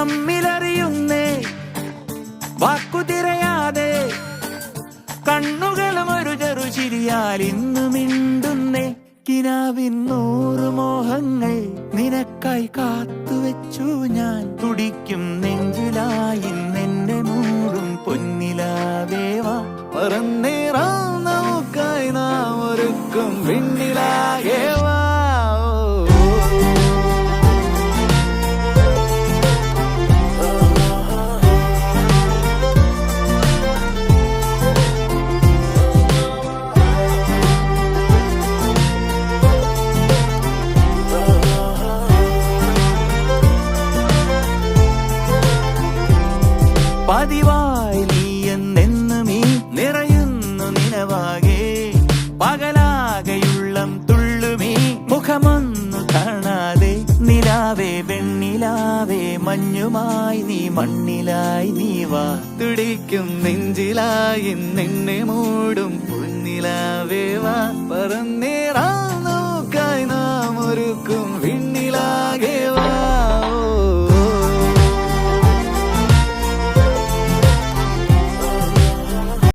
തമ്മിലറിയുന്നേ വാക്കു തിരയാതെ കണ്ണുകളും ഒരു ചെറുചിരിയാൽ ഇന്നു മിണ്ടുന്നേ കിനാവിൻ 100 മോഹങ്ങൾ നിനക്കായി കാത്തുവെച്ചു ഞാൻ തുടിക്കും നെഞ്ചിലായി നിന്നെ മൂടും പൊന്നിലാവേവാ പറന്നേറാം നമുക്കായി നാം ഒരുക്കും വിണ്ണിലാകേവാ പതിവായി നീ എന്നെന്നും ഈ നിറയുന്നു നിനവാകെ പകലാകെയുള്ളം തുള്ളുമീ മുഖമൊന്നു കാണാതെ നിലാവേ വെണ്ണിലാവേ മഞ്ഞുമായി നീ മണ്ണിലായി നീ വാ തുടിക്കും നെഞ്ചിലായി നിന്നെ മൂടും പൊന്നിലാവേ വാ പറന്നേ